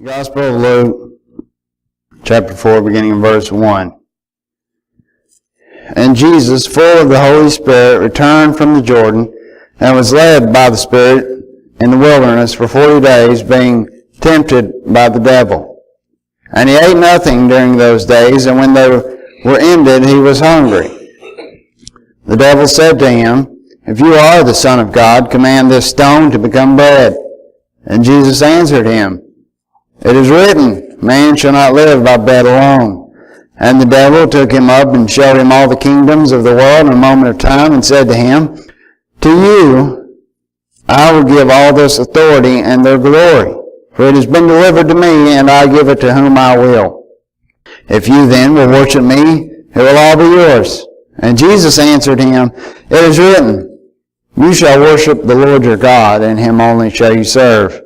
Gospel of Luke, chapter 4, beginning in verse 1. And Jesus, full of the Holy Spirit, returned from the Jordan, and was led by the Spirit in the wilderness for 40 days, being tempted by the devil. And he ate nothing during those days, and when they were ended, he was hungry. The devil said to him, "If you are the Son of God, command this stone to become bread." And Jesus answered him, "It is written, man shall not live by bread alone." And the devil took him up and showed him all the kingdoms of the world in a moment of time, and said to him, "To you I will give all this authority and their glory, for it has been delivered to me, and I give it to whom I will. If you then will worship me, it will all be yours." And Jesus answered him, "It is written, you shall worship the Lord your God, and him only shall you serve."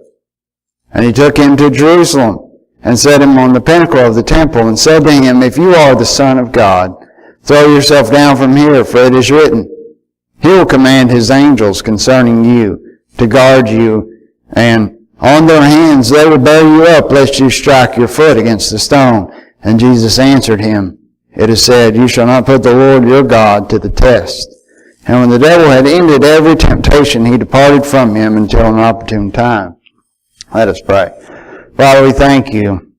And he took him to Jerusalem, and set him on the pinnacle of the temple, and said to him, "If you are the Son of God, throw yourself down from here, for it is written, he will command his angels concerning you, to guard you, and on their hands they will bear you up, lest you strike your foot against the stone." And Jesus answered him, "It is said, you shall not put the Lord your God to the test." And when the devil had ended every temptation, he departed from him until an opportune time. Let us pray. Father, we thank you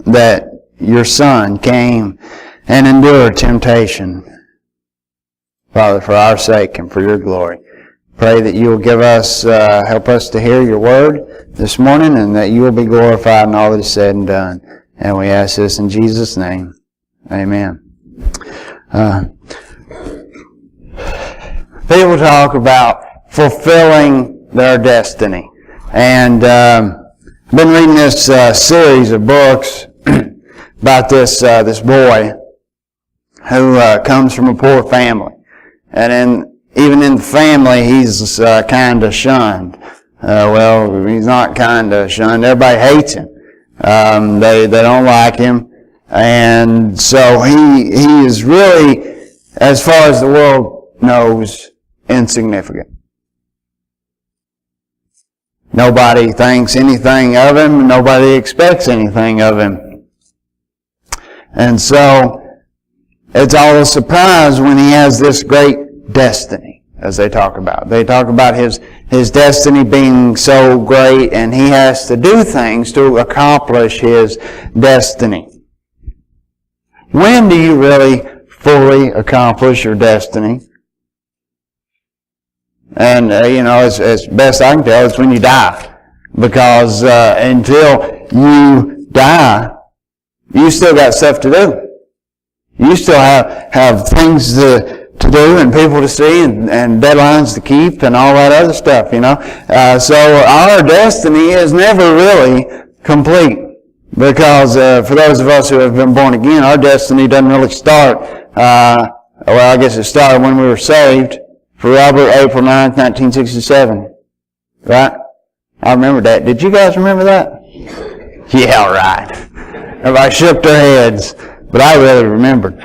that your Son came and endured temptation, Father, for our sake and for your glory. Pray that you will give us, help us to hear your word this morning, and that you will be glorified in all that is said and done. And we ask this in Jesus' name. Amen. People talk about fulfilling their destiny. And I've been reading this series of books about this boy who comes from a poor family. And even in the family, he's kind of shunned. Well, he's not kind of shunned. Everybody hates him. They don't like him. And so he is really, as far as the world knows, insignificant. Nobody thinks anything of him. Nobody expects anything of him. And so it's all a surprise when he has this great destiny, as they talk about. They talk about his destiny being so great, and he has to do things to accomplish his destiny. When do you really fully accomplish your destiny? And, as best I can tell, it's when you die. Because until you die, you still got stuff to do. You still have things to do and people to see and deadlines to keep and all that other stuff, So our destiny is never really complete. Because for those of us who have been born again, our destiny doesn't really start, I guess it started when we were saved. For Robert, April 9th, 1967. Right? I remember that. Did you guys remember that? Yeah, right. Everybody shook their heads. But I really remembered.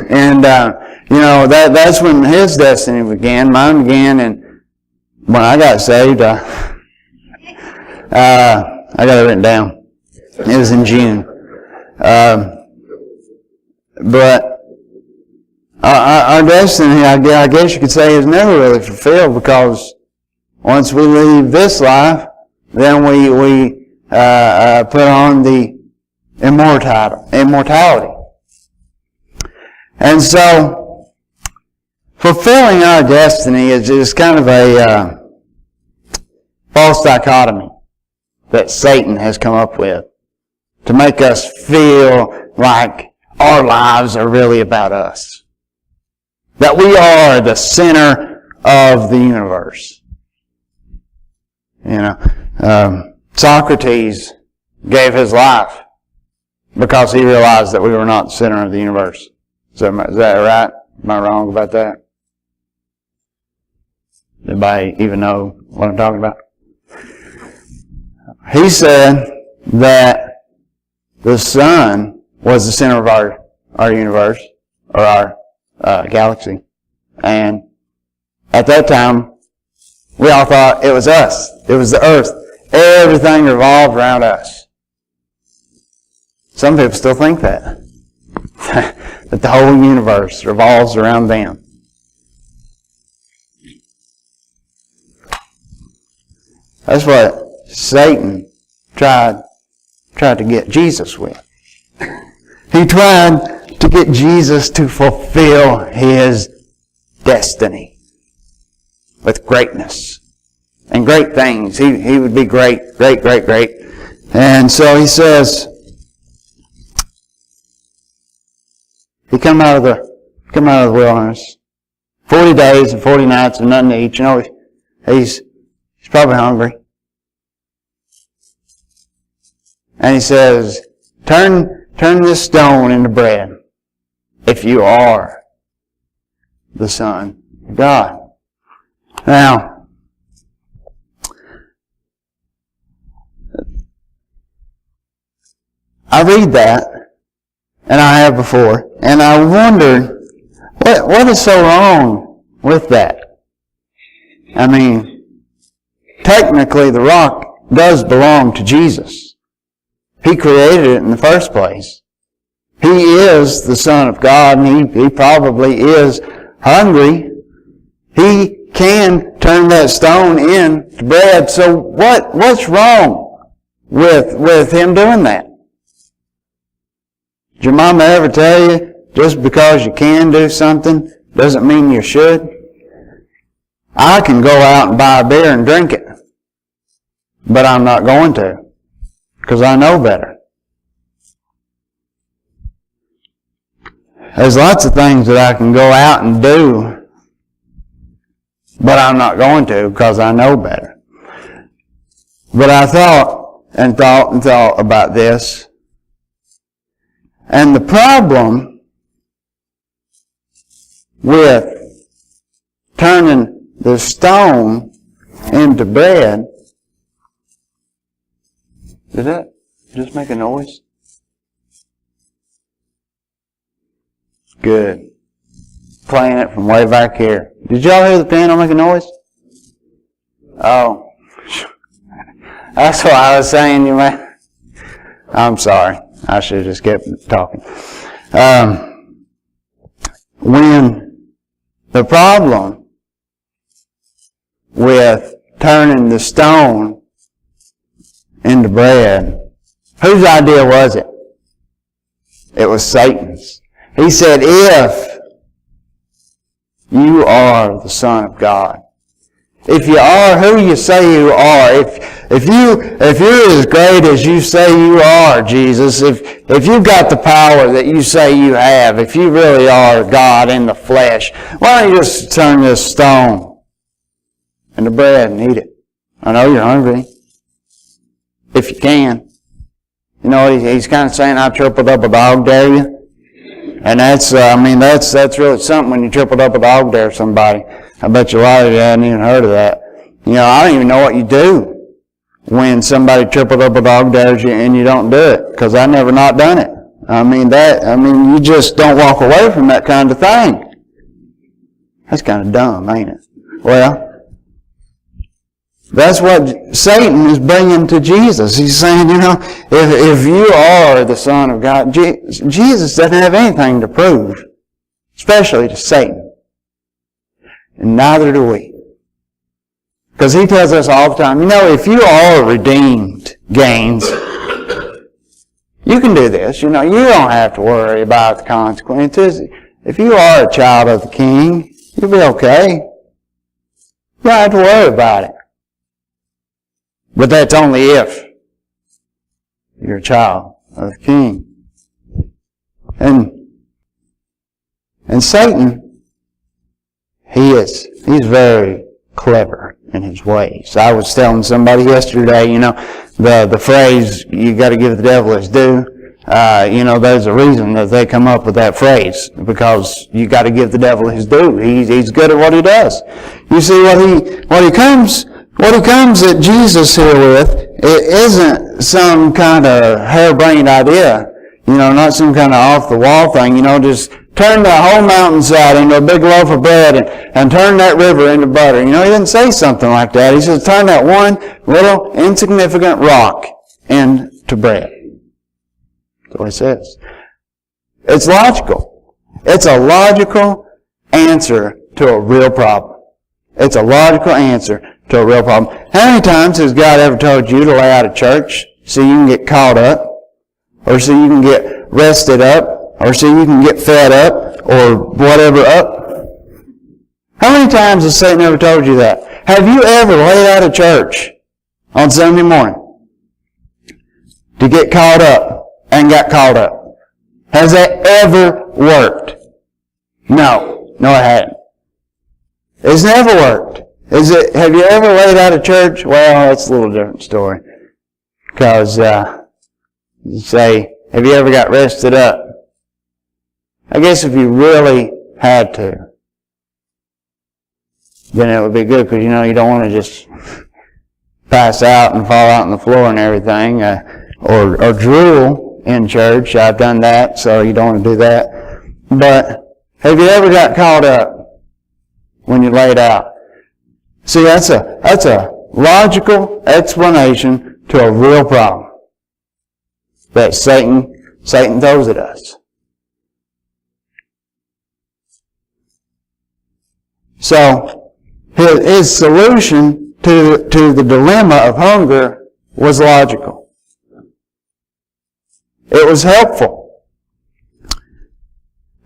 And, that's when his destiny began. Mine began, and when I got saved, I got it written down. It was in June. But our destiny, I guess you could say, is never really fulfilled, because once we leave this life, then we put on the immortality. And so, fulfilling our destiny is kind of a false dichotomy that Satan has come up with to make us feel like our lives are really about us. That we are the center of the universe. Socrates gave his life because he realized that we were not the center of the universe. Is that right? Am I wrong about that? Anybody even know what I'm talking about? He said that the sun was the center of our universe, or our galaxy. And at that time, we all thought it was us. It was the earth. everything revolves around us. Some people still think that. That the whole universe revolves around them. That's what Satan tried to get Jesus with. He tried to get Jesus to fulfill his destiny with greatness and great things. He would be great. And so he says, he come out of the wilderness, 40 days and 40 nights and nothing to eat. You know, he's probably hungry. And he says, turn this stone into bread if you are the Son of God. Now, I read that, and I have before, and I wondered, what is so wrong with that? I mean, technically the rock does belong to Jesus. He created it in the first place. He is the Son of God, and he probably is hungry. He can turn that stone into bread. So what's wrong with him doing that? Did your mama ever tell you, just because you can do something doesn't mean you should? I can go out and buy a beer and drink it, but I'm not going to, because I know better. There's lots of things that I can go out and do, but I'm not going to, because I know better. But I thought about this. And the problem with turning the stone into bread, did that just make a noise? Good. Playing it from way back here. Did y'all hear the piano make a noise? Oh. That's what I was saying, you may. I'm sorry. I should have just kept talking. When the problem with turning the stone into bread, whose idea was it? It was Satan's. He said, if you are the Son of God, if you are who you say you are, if you're as great as you say you are, Jesus, if you've got the power that you say you have, if you really are God in the flesh, why don't you just turn this stone into bread and eat it? I know you're hungry. If you can. You know, he's kind of saying, I tripled up a dog dare you. And that's really something when you tripled up a dog dare somebody. I bet you a lot of you hadn't even heard of that. You know, I don't even know what you do when somebody tripled up a dog dares you and you don't do it, because I never not done it. You just don't walk away from that kind of thing. That's kind of dumb, ain't it? Well, that's what Satan is bringing to Jesus. He's saying, you know, if you are the Son of God, Jesus doesn't have anything to prove, especially to Satan. And neither do we. Because he tells us all the time, you know, if you are redeemed, Gaines, you can do this. You know, you don't have to worry about the consequences. If you are a child of the King, you'll be okay. You don't have to worry about it. But that's only if you're a child of the King. And Satan, he's very clever in his ways. I was telling somebody yesterday, you know, the phrase, you got to give the devil his due. There's a reason that they come up with that phrase, because you got to give the devil his due. He's good at what he does. You see, what he comes at Jesus here with, it isn't some kind of harebrained idea. You know, not some kind of off the wall thing. You know, just turn the whole mountainside into a big loaf of bread and turn that river into butter. You know, he didn't say something like that. He says, turn that one little insignificant rock into bread. That's what he says. It's logical. It's a logical answer to a real problem. It's a logical answer to a real problem. How many times has God ever told you to lay out of church so you can get caught up, or so you can get rested up, or so you can get fed up, or whatever up? How many times has Satan ever told you that? Have you ever laid out of church on Sunday morning to get caught up and got caught up? Has that ever worked? No. No, it hasn't. It's never worked. Have you ever laid out of church? Well, that's a little different story. Because, you say, have you ever got rested up? I guess if you really had to, then it would be good, because, you know, you don't want to just pass out and fall out on the floor and everything, or drool in church. I've done that, so you don't want to do that. But have you ever got caught up when you laid out? See, that's a logical explanation to a real problem that Satan throws at us. So, his solution to the dilemma of hunger was logical. It was helpful.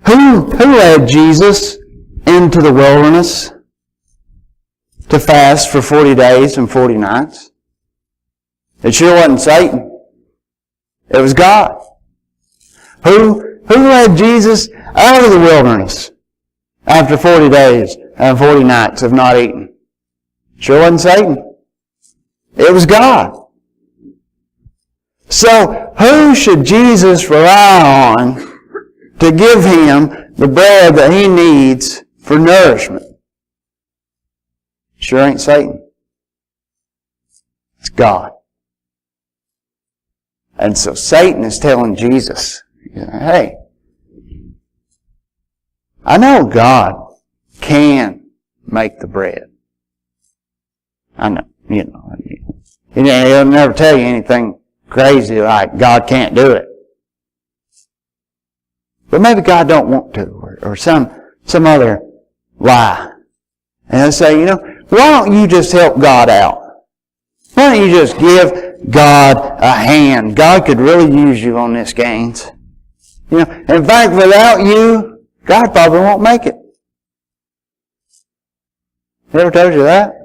Who led Jesus into the wilderness to fast for 40 days and 40 nights? It sure wasn't Satan. It was God. Who led Jesus out of the wilderness after 40 days and 40 nights of not eating? Sure wasn't Satan. It was God. So, who should Jesus rely on to give him the bread that he needs for nourishment? Sure ain't Satan. It's God. And so Satan is telling Jesus, hey, I know God can make the bread. I know, he'll never tell you anything crazy like God can't do it. But maybe God don't want to, or some other lie. And he'll say, why don't you just help God out? Why don't you just give God a hand? God could really use you on this, Gaines. In fact, without you, God probably won't make it. Ever told you that?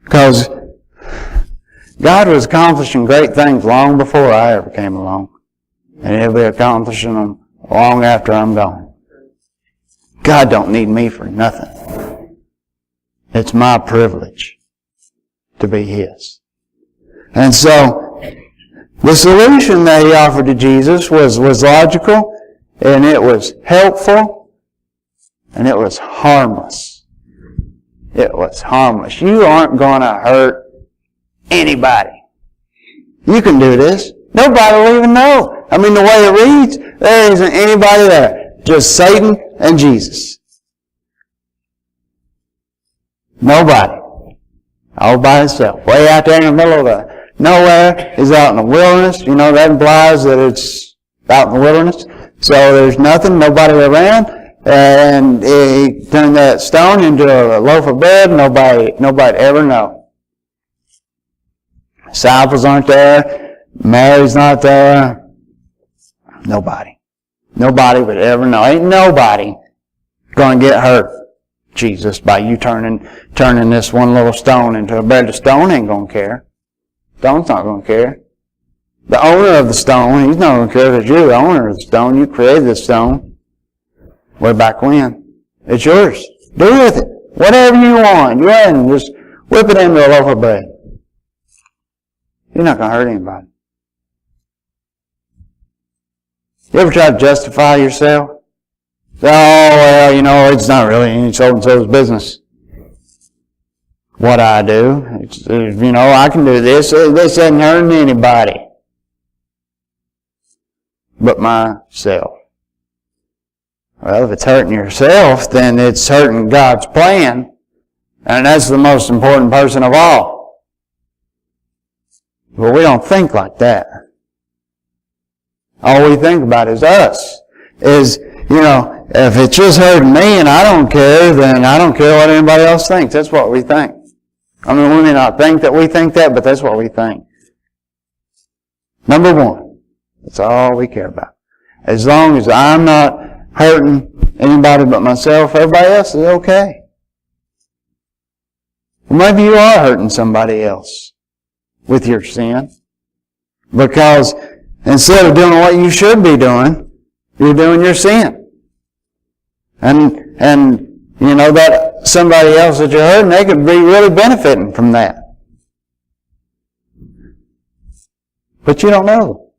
Because God was accomplishing great things long before I ever came along. And He'll be accomplishing them long after I'm gone. God don't need me for nothing. It's my privilege to be His. And so, the solution that He offered to Jesus was logical, and it was helpful, and it was harmless. It was harmless. You aren't going to hurt anybody. You can do this. Nobody will even know. The way it reads, there isn't anybody there. Just Satan and Jesus. Nobody. All by himself. Way out there in the middle of nowhere. He's out in the wilderness. That implies that it's out in the wilderness. So there's nothing, nobody around. And he turned that stone into a loaf of bread. Nobody ever know. Disciples aren't there. Mary's not there. Nobody. Nobody would ever know. Ain't nobody going to get hurt, Jesus, by you turning this one little stone into a bread. The stone ain't going to care. Stone's not going to care. The owner of the stone, he's not going to care because you're the owner of the stone. You created the stone. Way back when. It's yours. Do with it whatever you want. Go ahead and just whip it into a loaf of bread. You're not going to hurt anybody. You ever try to justify yourself? Say, it's not really any so-and-so's business what I do. I can do this. This isn't hurting anybody. but myself. Well, if it's hurting yourself, then it's hurting God's plan, and that's the most important person of all. But we don't think like that. All we think about is us. If it's just hurting me and I don't care, then I don't care what anybody else thinks. That's what we think. I mean, we may not think that we think that, but that's what we think. Number one, that's all we care about. As long as I'm not hurting anybody but myself, everybody else is okay. Well, maybe you are hurting somebody else with your sin. Because instead of doing what you should be doing, you're doing your sin. And that somebody else that you're hurting, they could be really benefiting from that. But you don't know.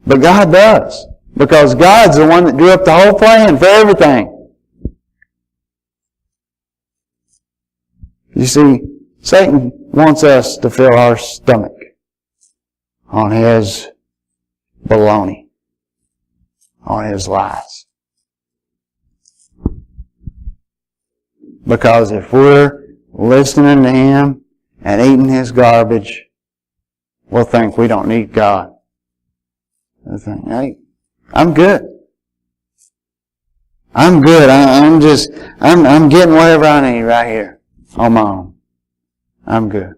But God does. Because God's the one that drew up the whole plan for everything. You see, Satan wants us to fill our stomach on his baloney, on his lies. Because if we're listening to him and eating his garbage, we'll think we don't need God. We'll think, hey, I'm good. I'm good. I'm getting whatever I need right here on my own. I'm good.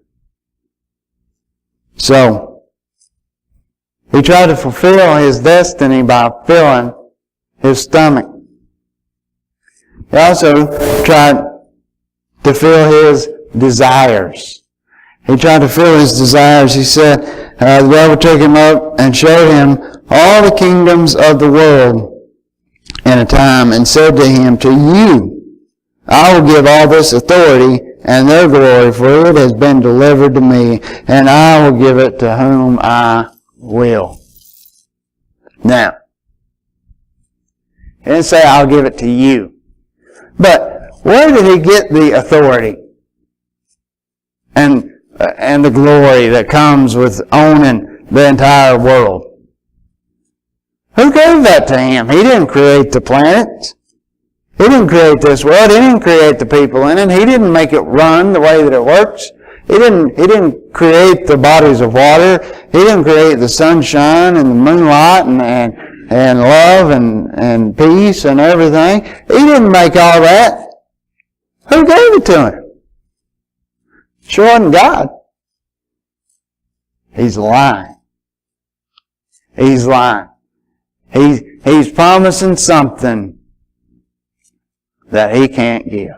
So, he tried to fulfill his destiny by filling his stomach. He also tried to fill his desires. He tried to fill his desires. He said, the devil took him up and showed him all the kingdoms of the world in a time and said to him, to you I will give all this authority and their glory, for it has been delivered to me, and I will give it to whom I will. Now, he didn't say I'll give it to you. But where did he get the authority and the glory that comes with owning the entire world? Who gave that to him? He didn't create the planets. He didn't create this world. He didn't create the people in it. He didn't make it run the way that it works. He didn't create the bodies of water. He didn't create the sunshine and the moonlight and love and peace and everything. He didn't make all that. Who gave it to him? Sure wasn't God. He's lying. He's lying. He's promising something that he can't give.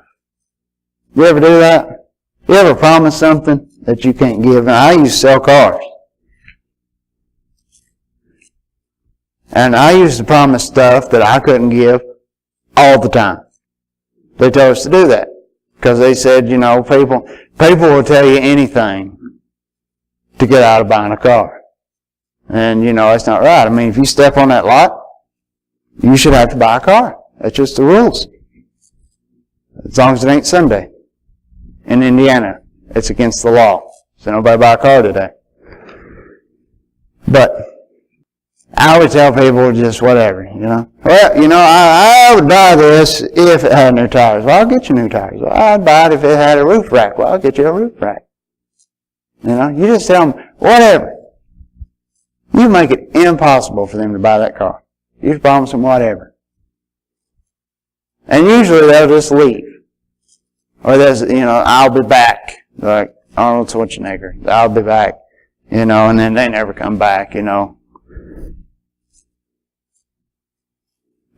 You ever do that? You ever promise something that you can't give? Now, I used to sell cars. And I used to promise stuff that I couldn't give all the time. They told us to do that. Because they said, people will tell you anything to get out of buying a car. And, that's not right. I mean, if you step on that lot, you should have to buy a car. That's just the rules. As long as it ain't Sunday. In Indiana, it's against the law. So nobody buy a car today. But I would tell people just whatever, Well, I would buy this if it had new tires. Well, I'll get you new tires. Well, I'd buy it if it had a roof rack. Well, I'll get you a roof rack. You just tell them whatever. You make it impossible for them to buy that car. You just promise them whatever. And usually they'll just leave. Or there's, I'll be back. Like Arnold Schwarzenegger. I'll be back. And then they never come back,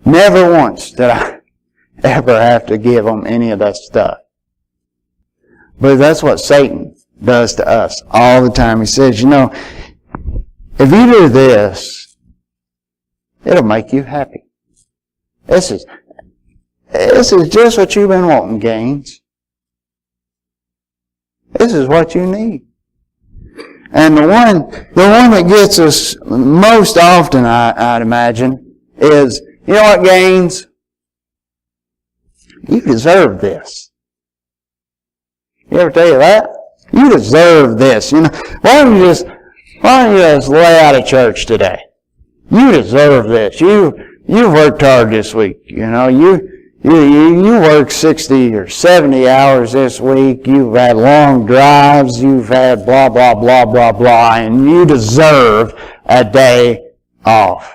Never once did I ever have to give them any of that stuff. But that's what Satan does to us all the time. He says, if you do this, it'll make you happy. This is just what you've been wanting, Gaines. This is what you need. And the one that gets us most often, I'd imagine, is, you know what, Gaines? You deserve this. You ever tell you that? You deserve this. Why don't you just lay out of church today? You deserve this. You worked hard this week. You worked 60 or 70 hours this week. You've had long drives. You've had blah, blah, blah, blah, blah. And you deserve a day off.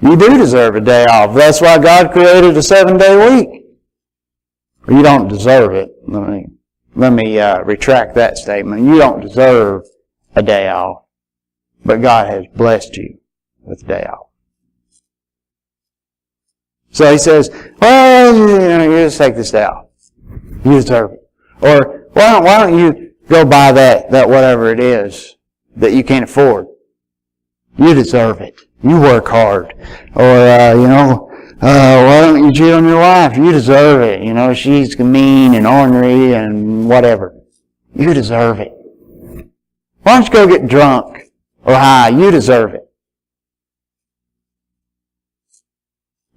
You do deserve a day off. That's why God created a 7-day week. You don't deserve it. Let me retract that statement. You don't deserve a day off. But God has blessed you with a day off. So he says, well, you just take this day off. You deserve it. Or why don't you go buy that whatever it is that you can't afford? You deserve it. You work hard. Or, why don't you cheat on your wife? You deserve it. She's mean and ornery and whatever. You deserve it. Why don't you go get drunk or high? You deserve it.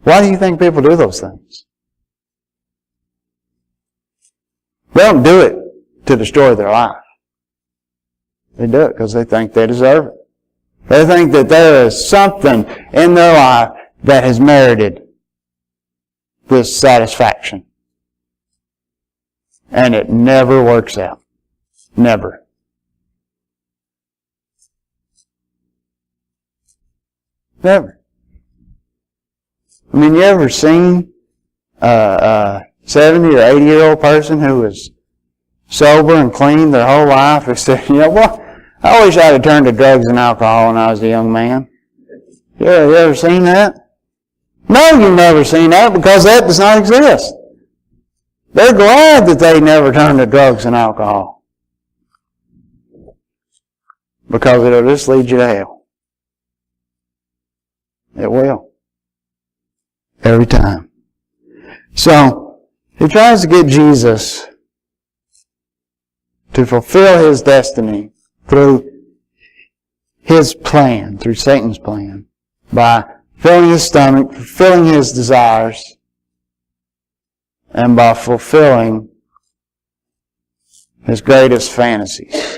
Why do you think people do those things? They don't do it to destroy their life. They do it because they think they deserve it. They think that there is something in their life that has merited this satisfaction. And it never works out. Never. Never. I mean, you ever seen a 70 or 80-year-old person who was sober and clean their whole life who said, I wish I'd have turned to drugs and alcohol when I was a young man? You ever seen that? No, you've never seen that because that does not exist. They're glad that they never turned to drugs and alcohol. Because it'll just lead you to hell. It will. Every time. So, he tries to get Jesus to fulfill his destiny through his plan, through Satan's plan, by filling his stomach, fulfilling his desires, and by fulfilling his greatest fantasies.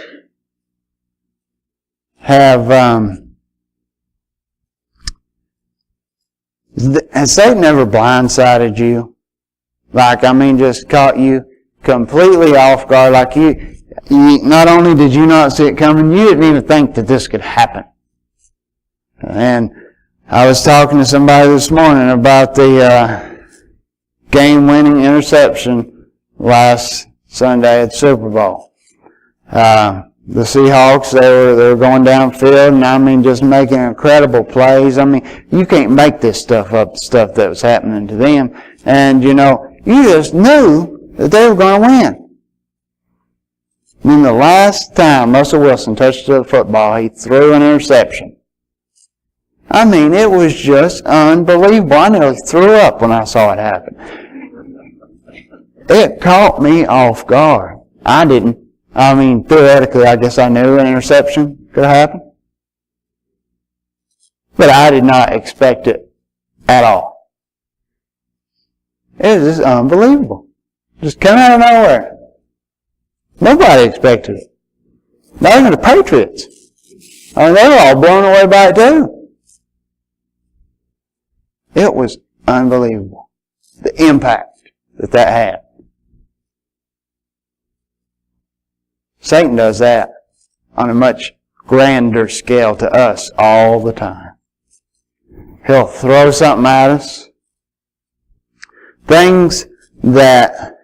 Has Satan ever blindsided you? Just caught you completely off guard, like you not only did you not see it coming, you didn't even think that this could happen. And I was talking to somebody this morning about the game-winning interception last Sunday at the Super Bowl. The Seahawks, they were going downfield, and just making incredible plays. You can't make this stuff up, the stuff that was happening to them. And, you just knew that they were going to win. And then the last time Russell Wilson touched the football, he threw an interception. It was just unbelievable. I nearly threw up when I saw it happen. It caught me off guard. I didn't. Theoretically, I guess I knew an interception could happen. But I did not expect it at all. It was just unbelievable. Just came out of nowhere. Nobody expected it. Not even the Patriots. They were all blown away by it too. It was unbelievable. The impact that had. Satan does that on a much grander scale to us all the time. He'll throw something at us. Things that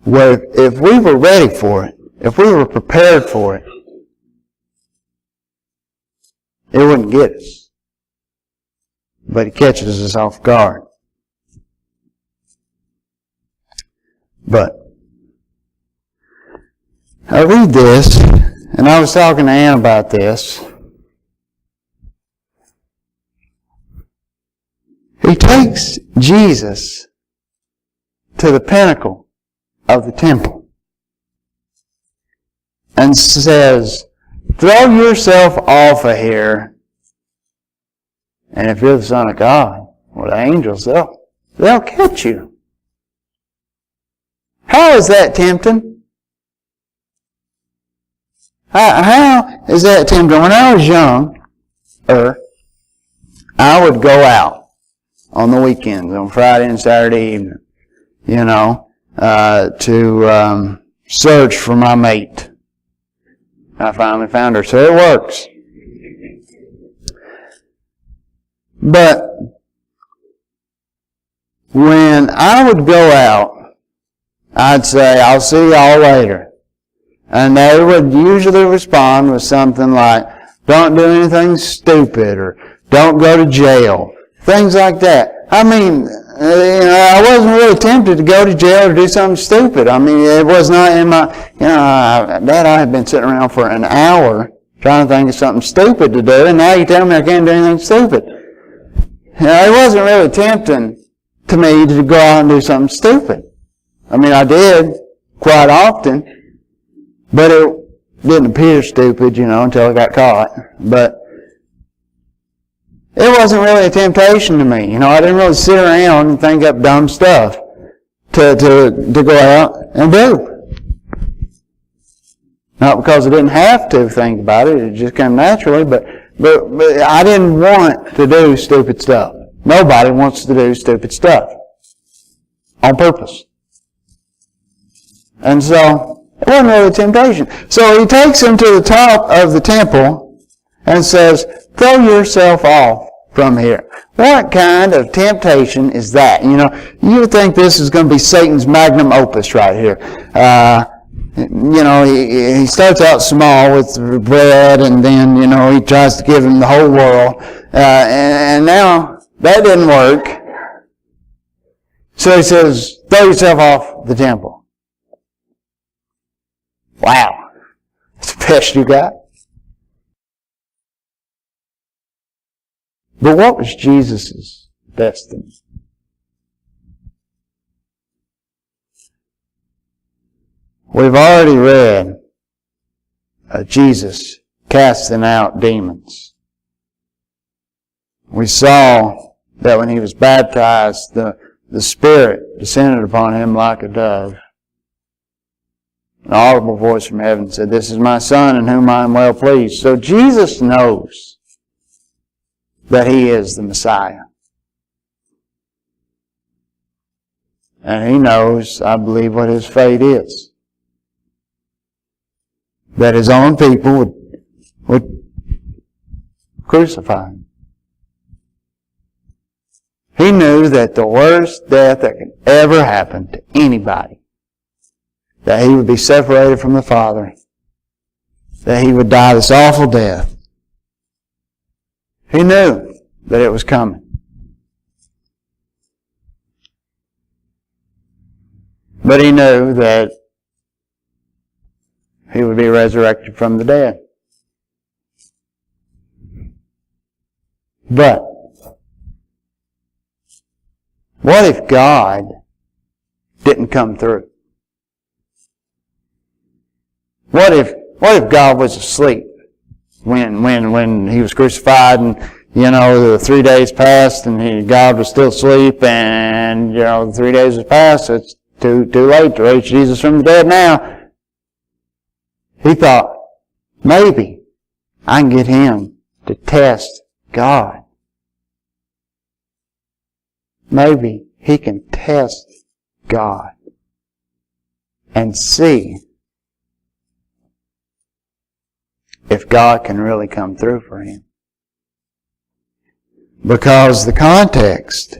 if we were ready for it, if we were prepared for it, it wouldn't get us. But it catches us off guard. But I read this, and I was talking to Ann about this. He takes Jesus to the pinnacle of the temple and says, throw yourself off of here, and if you're the Son of God, or the angels, they'll catch you. How is that tempting? How is that tempting? When I was younger, I would go out on the weekends, on Friday and Saturday evening, to search for my mate. I finally found her, so it works. But when I would go out, I'd say, I'll see y'all later. And they would usually respond with something like, don't do anything stupid, or don't go to jail. Things like that. I mean, I wasn't really tempted to go to jail or do something stupid. I mean, it was not in my, Dad, I had been sitting around for an hour trying to think of something stupid to do, and now you tell me I can't do anything stupid. It wasn't really tempting to me to go out and do something stupid. I mean, I did quite often, but it didn't appear stupid, until I got caught. But it wasn't really a temptation to me. I didn't really sit around and think up dumb stuff to go out and do. Not because I didn't have to think about it, it just came naturally, but I didn't want to do stupid stuff. Nobody wants to do stupid stuff on purpose. And so, it wasn't really a temptation. So he takes him to the top of the temple and says, throw yourself off from here. What kind of temptation is that? You would think this is going to be Satan's magnum opus right here. He starts out small with bread, and then, he tries to give him the whole world. And now, that didn't work. So he says, throw yourself off the temple. Wow. That's the best you got. But what was Jesus' destiny? We've already read of Jesus casting out demons. We saw that when he was baptized, the Spirit descended upon him like a dove. An audible voice from heaven said, this is my Son in whom I am well pleased. So Jesus knows that he is the Messiah. And he knows, I believe, what his fate is. That his own people would crucify him. He knew that the worst death that could ever happen to anybody, that he would be separated from the Father, that he would die this awful death. He knew that it was coming. But he knew that he would be resurrected from the dead. But what if God didn't come through? What if God was asleep when he was crucified, and the 3 days passed and God was still asleep, and the 3 days has passed, so it's too late to raise Jesus from the dead now. He thought, maybe I can get him to test God. Maybe he can test God and see if God can really come through for him. Because the context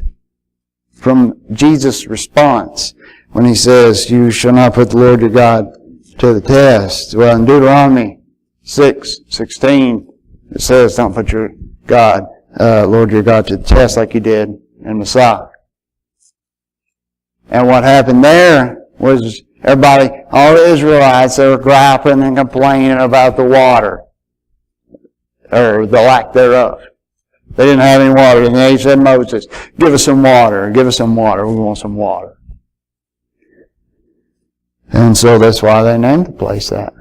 from Jesus' response when he says, you shall not put the Lord your God to the test. Well, in Deuteronomy 6:16, it says, don't put your God, Lord your God to the test like you did in Messiah. And what happened there was everybody, all the Israelites, they were griping and complaining about the water, or the lack thereof. They didn't have any water. And they said, Moses, give us some water, give us some water, we want some water. And so that's why they named the place that,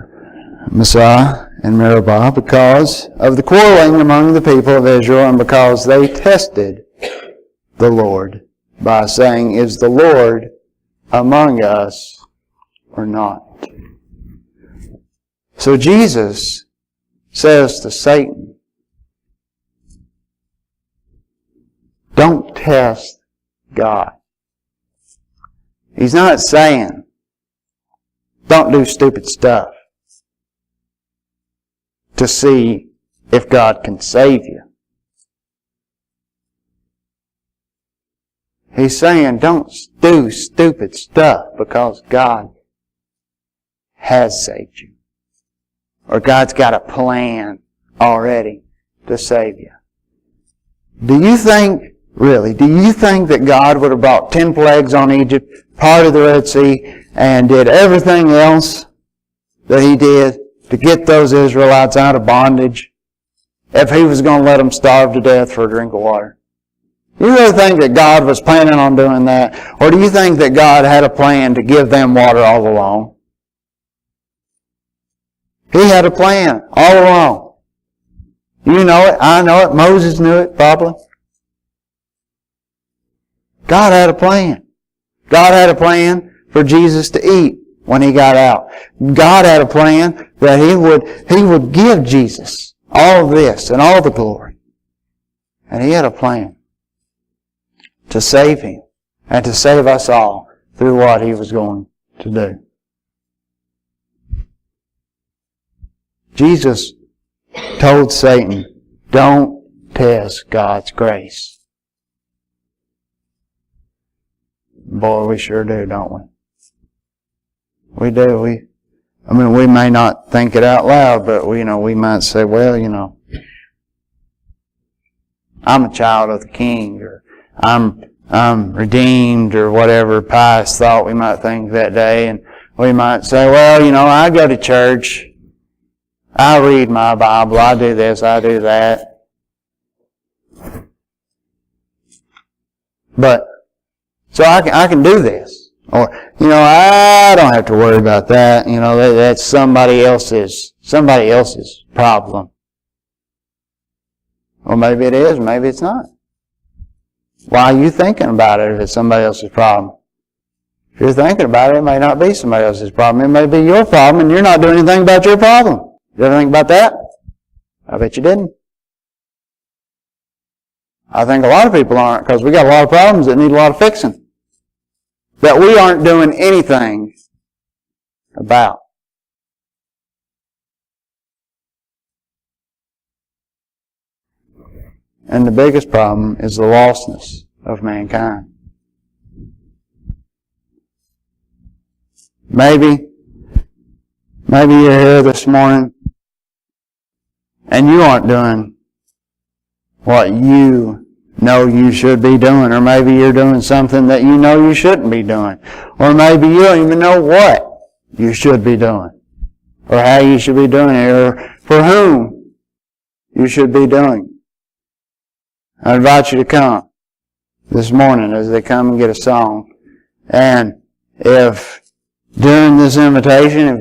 Messiah and Meribah, because of the quarreling among the people of Israel, and because they tested the Lord by saying, is the Lord among us or not? So Jesus says to Satan, Don't test God. He's not saying, don't do stupid stuff to see if God can save you. He's saying, don't do stupid stuff because God has saved you. Or God's got a plan already to save you. Do you think that God would have brought 10 plagues on Egypt, part of the Red Sea, and did everything else that He did to get those Israelites out of bondage if He was going to let them starve to death for a drink of water? Do you really think that God was planning on doing that? Or do you think that God had a plan to give them water all along? He had a plan all along. You know it. I know it. Moses knew it, probably. God had a plan. God had a plan for Jesus to eat when He got out. God had a plan that He would give Jesus all of this and all the glory. And He had a plan to save Him and to save us all through what He was going to do. Jesus told Satan, don't test God's grace. Boy, we sure do, don't we? We do. We may not think it out loud, but we might say, well, I'm a child of the King, or I'm redeemed, or whatever pious thought we might think that day. And we might say, well, I go to church. I read my Bible. I do this. I do that. But, so I can do this. Or, I don't have to worry about that. That's somebody else's problem. Or maybe it is, maybe it's not. Why are you thinking about it if it's somebody else's problem? If you're thinking about it, it may not be somebody else's problem. It may be your problem, and you're not doing anything about your problem. You ever think about that? I bet you didn't. I think a lot of people aren't, because we got a lot of problems that need a lot of fixing that we aren't doing anything about. And the biggest problem is the lostness of mankind. Maybe you're here this morning and you aren't doing what you know you should be doing, or maybe you're doing something that you know you shouldn't be doing, or maybe you don't even know what you should be doing, or how you should be doing it, or for whom you should be doing. I invite you to come this morning as they come and get a song. And if during this invitation,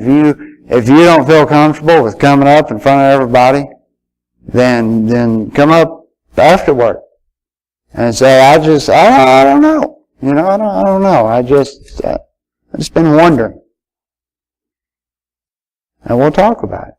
if you don't feel comfortable with coming up in front of everybody, then come up afterward and say, I don't know. I don't know. I've just been wondering. And we'll talk about it.